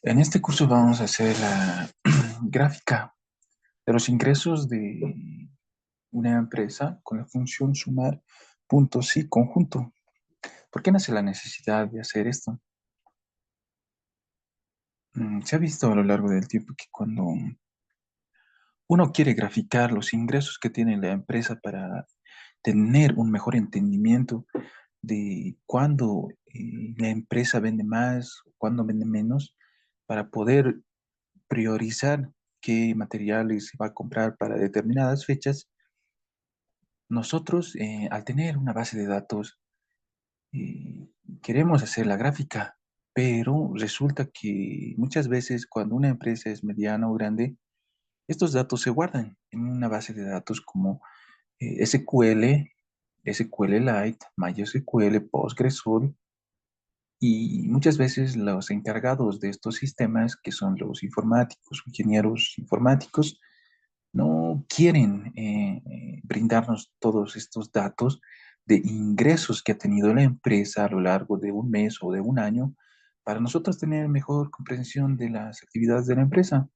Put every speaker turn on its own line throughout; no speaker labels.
En este curso vamos a hacer la gráfica de los ingresos de una empresa con la función sumar puntos y conjunto. ¿Por qué nace la necesidad de hacer esto? Se ha visto a lo largo del tiempo que cuando uno quiere graficar los ingresos que tiene la empresa para tener un mejor entendimiento de cuándo la empresa vende más, cuándo vende menos, para poder priorizar qué materiales se va a comprar para determinadas fechas. Nosotros, al tener una base de datos, eh, queremos hacer la gráfica, pero resulta que muchas veces cuando una empresa es mediana o grande, estos datos se guardan en una base de datos como SQL, SQLite, MySQL, PostgreSQL, y muchas veces los encargados de estos sistemas, que son los informáticos, ingenieros informáticos, no quieren brindarnos todos estos datos de ingresos que ha tenido la empresa a lo largo de un mes o de un año para nosotros tener mejor comprensión de las actividades de la empresa.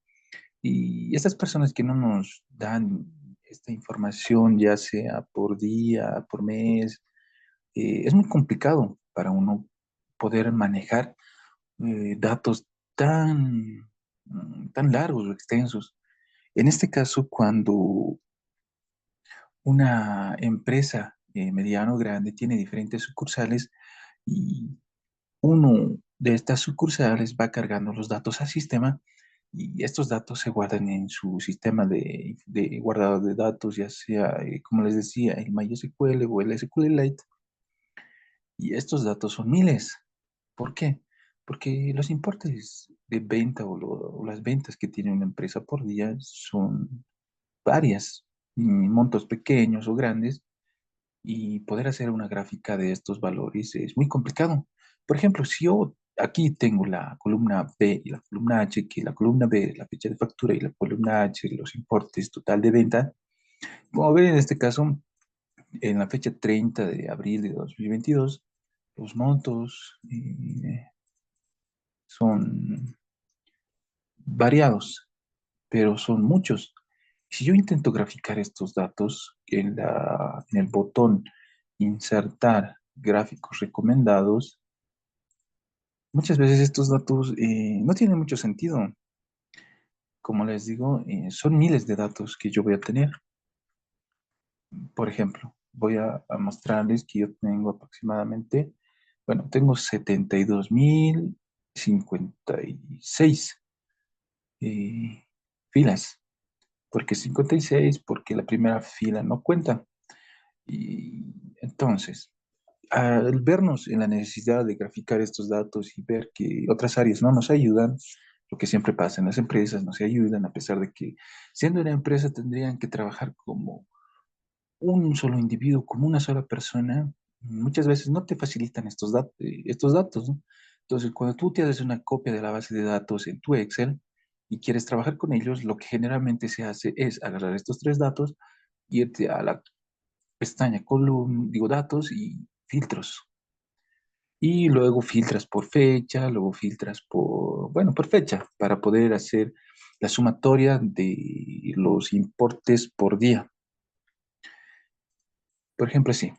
Y estas personas que no nos dan esta información, ya sea por día, por mes, es muy complicado para uno poder manejar datos tan largos o extensos. En este caso, cuando una empresa mediano o grande tiene diferentes sucursales y uno de estas sucursales va cargando los datos al sistema y estos datos se guardan en su sistema de guardado de datos, ya sea, como les decía, el MySQL o el SQLite, y estos datos son miles. ¿Por qué? Porque los importes de venta o las ventas que tiene una empresa por día son varias, montos pequeños o grandes, y poder hacer una gráfica de estos valores es muy complicado. Por ejemplo, si yo aquí tengo la columna B y la columna H, que la columna B es la fecha de factura y la columna H los importes total de venta, como ven en este caso, en la fecha 30 de abril de 2022, los montos son variados, pero son muchos. Si yo intento graficar estos datos en el botón insertar gráficos recomendados, muchas veces estos datos no tienen mucho sentido. Como les digo, son miles de datos que yo voy a tener. Por ejemplo, voy a mostrarles que yo tengo aproximadamente, bueno, tengo 72.056 eh, filas. ¿Por qué 56? Porque la primera fila no cuenta. Y entonces, al vernos en la necesidad de graficar estos datos y ver que otras áreas no nos ayudan, lo que siempre pasa en las empresas, no se ayudan, a pesar de que siendo una empresa tendrían que trabajar como un solo individuo, como una sola persona, muchas veces no te facilitan estos datos, ¿no? Entonces, cuando tú te haces una copia de la base de datos en tu Excel y quieres trabajar con ellos, lo que generalmente se hace es agarrar estos tres datos, irte a la pestaña column, digo datos y filtros. Y luego filtras por fecha, luego filtras por, bueno, por fecha, para poder hacer la sumatoria de los importes por día. Por ejemplo, sí,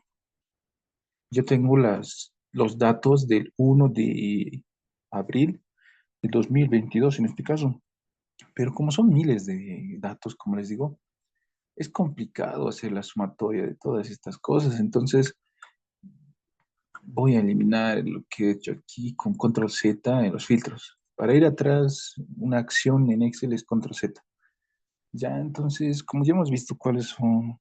yo tengo los datos del 1 de abril de 2022 en este caso, pero como son miles de datos, como les digo, es complicado hacer la sumatoria de todas estas cosas. Entonces, voy a eliminar lo que he hecho aquí con control Z en los filtros. Para ir atrás, una acción en Excel es control Z. Ya, entonces, como ya hemos visto cuáles son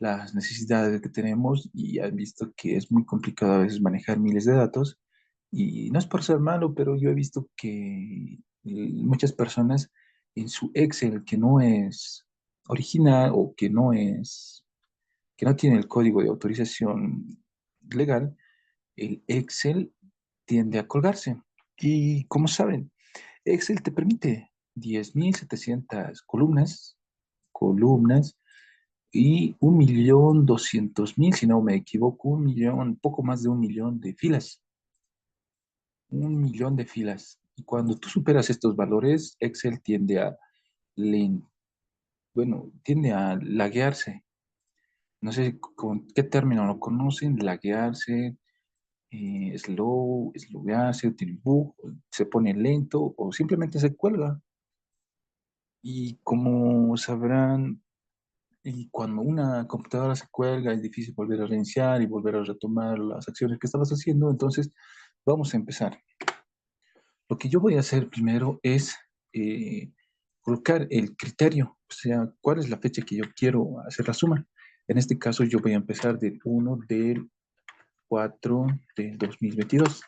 las necesidades que tenemos y han visto que es muy complicado a veces manejar miles de datos, y no es por ser malo, pero yo he visto que muchas personas en su Excel que no es original o que no tiene el código de autorización legal, el Excel tiende a colgarse. Y como saben, Excel te permite 10.700 columnas y 1.200.000, si no me equivoco, un millón, poco más de un millón de filas. Un millón de filas. Y cuando tú superas estos valores, Excel tiende a, len- bueno, tiende a laguearse. No sé con qué término lo conocen, laguearse, slowearse, tiene bug, se pone lento o simplemente se cuelga. Y como sabrán, y cuando una computadora se cuelga, es difícil volver a reiniciar y volver a retomar las acciones que estabas haciendo. Entonces, vamos a empezar. Lo que yo voy a hacer primero es eh, colocar el criterio, o sea, cuál es la fecha que yo quiero hacer la suma. En este caso, yo voy a empezar del 1 del 4 del 2022.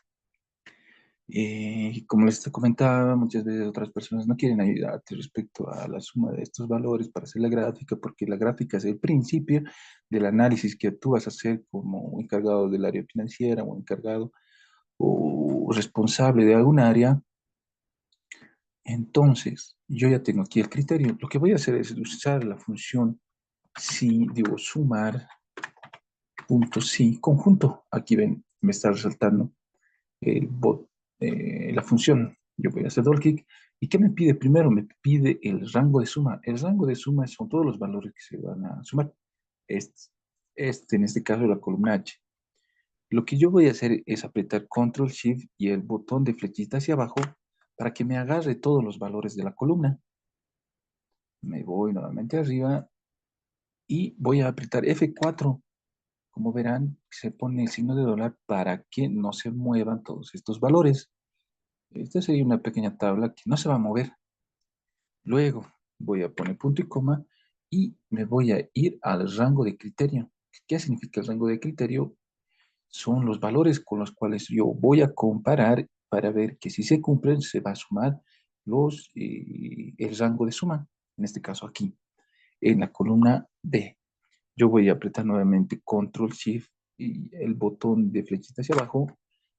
Como les comentaba, muchas veces otras personas no quieren ayudarte respecto a la suma de estos valores para hacer la gráfica, porque la gráfica es el principio del análisis que tú vas a hacer como encargado del área financiera o encargado o responsable de algún área. Entonces, yo ya tengo aquí el criterio. Lo que voy a hacer es usar la función si, digo, sumar punto si conjunto. Aquí ven, me está resaltando el la función. Yo voy a hacer doble clic. ¿Y qué me pide? Primero me pide el rango de suma. El rango de suma son todos los valores que se van a sumar. Este, en este caso, la columna H. Lo que yo voy a hacer es apretar Control Shift y el botón de flechita hacia abajo para que me agarre todos los valores de la columna. Me voy nuevamente arriba y voy a apretar F4. Como verán, se pone el signo de dólar para que no se muevan todos estos valores. Esta sería una pequeña tabla que no se va a mover. Luego voy a poner punto y coma y me voy a ir al rango de criterio. ¿Qué significa el rango de criterio? Son los valores con los cuales yo voy a comparar para ver que si se cumplen se va a sumar el rango de suma. En este caso aquí, en la columna B. Yo voy a apretar nuevamente Control Shift y el botón de flechita hacia abajo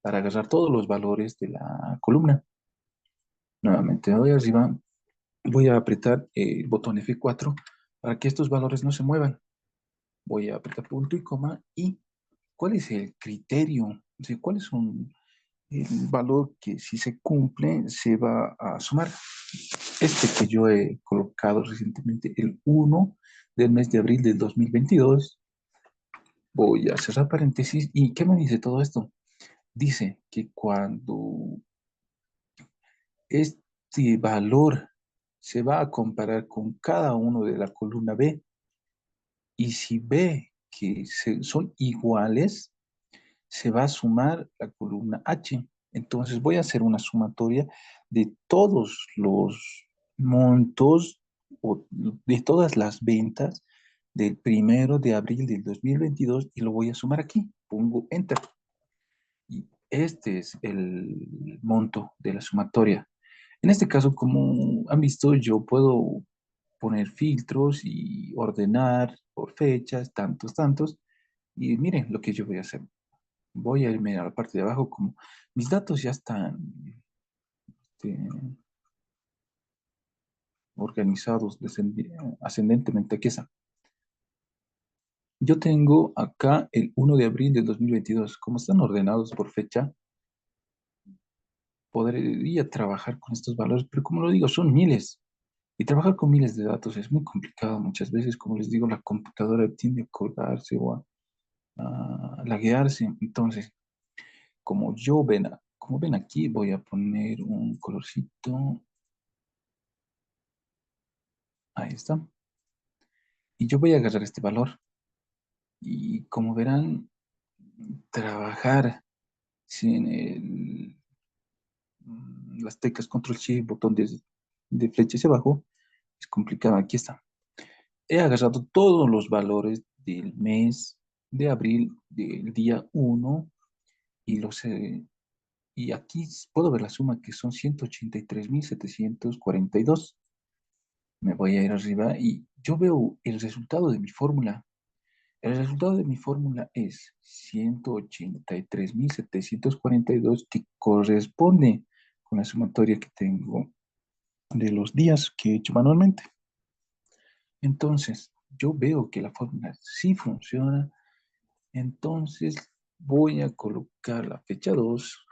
para agarrar todos los valores de la columna. Nuevamente me voy arriba, voy a apretar el botón F4 para que estos valores no se muevan. Voy a apretar punto y coma y ¿cuál es el criterio? O sea, ¿cuál es el valor que si se cumple se va a sumar? Este que yo he colocado recientemente, el 1 del mes de abril del 2022. Voy a cerrar paréntesis. ¿Y qué me dice todo esto? Dice que cuando este valor se va a comparar con cada uno de la columna B y si ve que son iguales, se va a sumar la columna H. Entonces voy a hacer una sumatoria de todos los montos o de todas las ventas del 1 de abril del 2022 y lo voy a sumar aquí. Pongo Enter. Y este es el monto de la sumatoria. En este caso, como han visto, yo puedo poner filtros y ordenar por fechas, tantos, tantos. Y miren lo que yo voy a hacer. Voy a irme a la parte de abajo, como mis datos ya están este, organizados ascendentemente. Aquí está. Yo tengo acá el 1 de abril del 2022. Como están ordenados por fecha, podría trabajar con estos valores, pero como lo digo, son miles. Y trabajar con miles de datos es muy complicado muchas veces. Como les digo, la computadora tiende a colgarse o a laguearse. Entonces, como ven aquí, voy a poner un colorcito. Ahí está. Y yo voy a agarrar este valor. Y como verán, trabajar sin las teclas Control Shift, botón de flecha hacia abajo, es complicado. Aquí está. He agarrado todos los valores del mes de abril, del día 1, y y aquí puedo ver la suma que son 183.742. Me voy a ir arriba y yo veo el resultado de mi fórmula. El resultado de mi fórmula es 183.742 que corresponde con la sumatoria que tengo de los días que he hecho manualmente. Entonces, yo veo que la fórmula sí funciona. Entonces, voy a colocar la fecha 2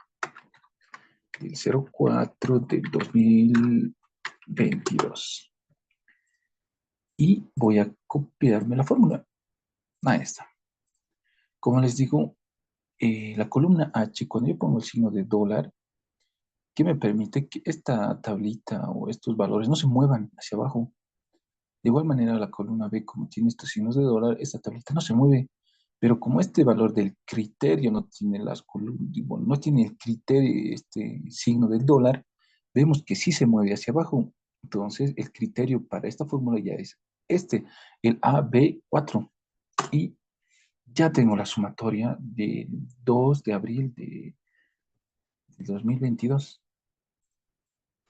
del 04 del 2022. Y voy a copiarme la fórmula. Ahí está. Como les digo, la columna H, cuando yo pongo el signo de dólar, ¿qué me permite? Que esta tablita o estos valores no se muevan hacia abajo. De igual manera, la columna B, como tiene estos signos de dólar, esta tablita no se mueve. Pero como este valor del criterio no tiene las columnas, bueno, no tiene el criterio, este signo del dólar, vemos que sí se mueve hacia abajo. Entonces, el criterio para esta fórmula ya es este, el AB4. Y ya tengo la sumatoria del 2 de abril de 2022.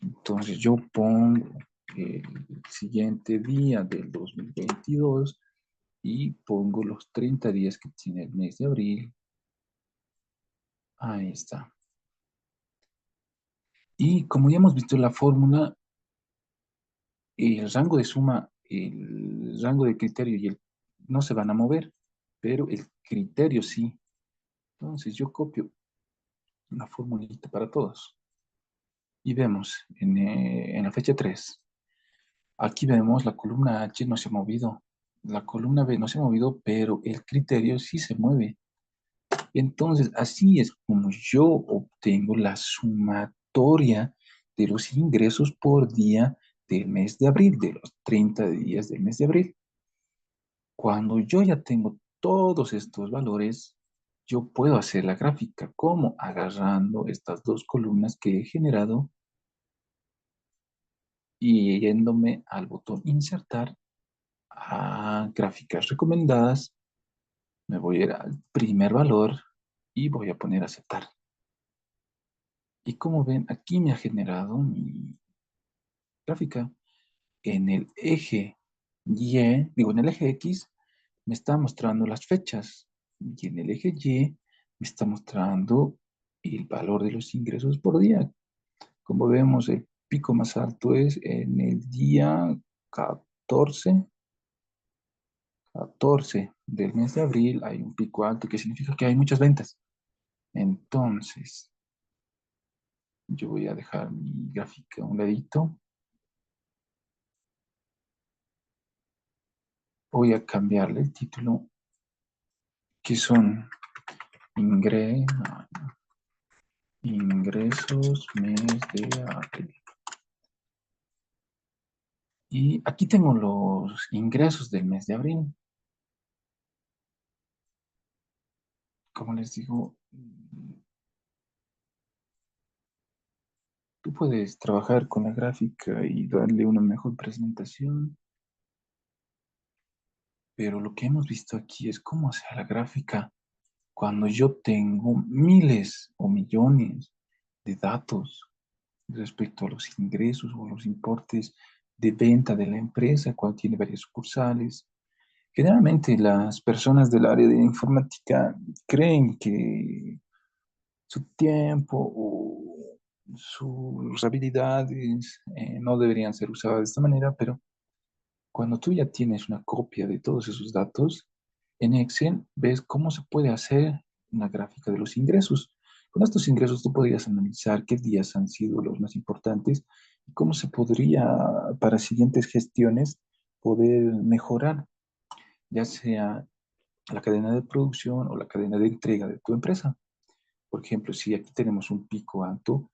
Entonces, yo pongo el siguiente día del 2022 y pongo los 30 días que tiene el mes de abril. Ahí está. Y como ya hemos visto en la fórmula, el rango de suma, el rango de criterio y el no se van a mover, pero el criterio sí. Entonces yo copio una formulita para todos. Y vemos en la fecha 3. Aquí vemos la columna H no se ha movido. La columna B no se ha movido, pero el criterio sí se mueve. Entonces, así es como yo obtengo la sumatoria de los ingresos por día del mes de abril, de los 30 días del mes de abril. Cuando yo ya tengo todos estos valores, yo puedo hacer la gráfica como agarrando estas dos columnas que he generado y yéndome al botón insertar a gráficas recomendadas. Me voy a ir al primer valor y voy a poner aceptar. Y como ven, aquí me ha generado mi gráfica. En el eje en el eje X me está mostrando las fechas. Y en el eje Y me está mostrando el valor de los ingresos por día. Como vemos, el pico más alto es en el día 14, 14 del mes de abril. Hay un pico alto que significa que hay muchas ventas. Entonces, yo voy a dejar mi gráfica a un ladito. Voy a cambiarle el título, que son ingresos mes de abril. Y aquí tengo los ingresos del mes de abril. Como les digo, tú puedes trabajar con la gráfica y darle una mejor presentación, pero lo que hemos visto aquí es cómo hacer la gráfica cuando yo tengo miles o millones de datos respecto a los ingresos o los importes de venta de la empresa, cuando tiene varias sucursales. Generalmente las personas del área de informática creen que su tiempo o sus habilidades no deberían ser usadas de esta manera, pero cuando tú ya tienes una copia de todos esos datos, en Excel ves cómo se puede hacer una gráfica de los ingresos. Con estos ingresos tú podrías analizar qué días han sido los más importantes y cómo se podría, para siguientes gestiones, poder mejorar, ya sea la cadena de producción o la cadena de entrega de tu empresa. Por ejemplo, si aquí tenemos un pico alto,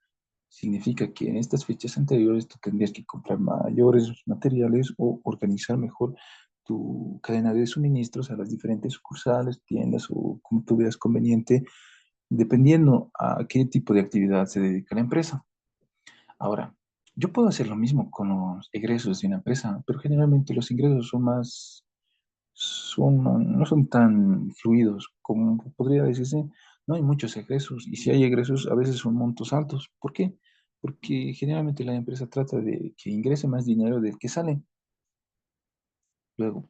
significa que en estas fechas anteriores tú tendrías que comprar mayores materiales o organizar mejor tu cadena de suministros a las diferentes sucursales, tiendas o como tú veas conveniente, dependiendo a qué tipo de actividad se dedica la empresa. Ahora, yo puedo hacer lo mismo con los egresos de una empresa, pero generalmente los ingresos no son tan fluidos como podría decirse. No hay muchos egresos y si hay egresos a veces son montos altos. ¿Por qué? Porque generalmente la empresa trata de que ingrese más dinero del que sale. Luego,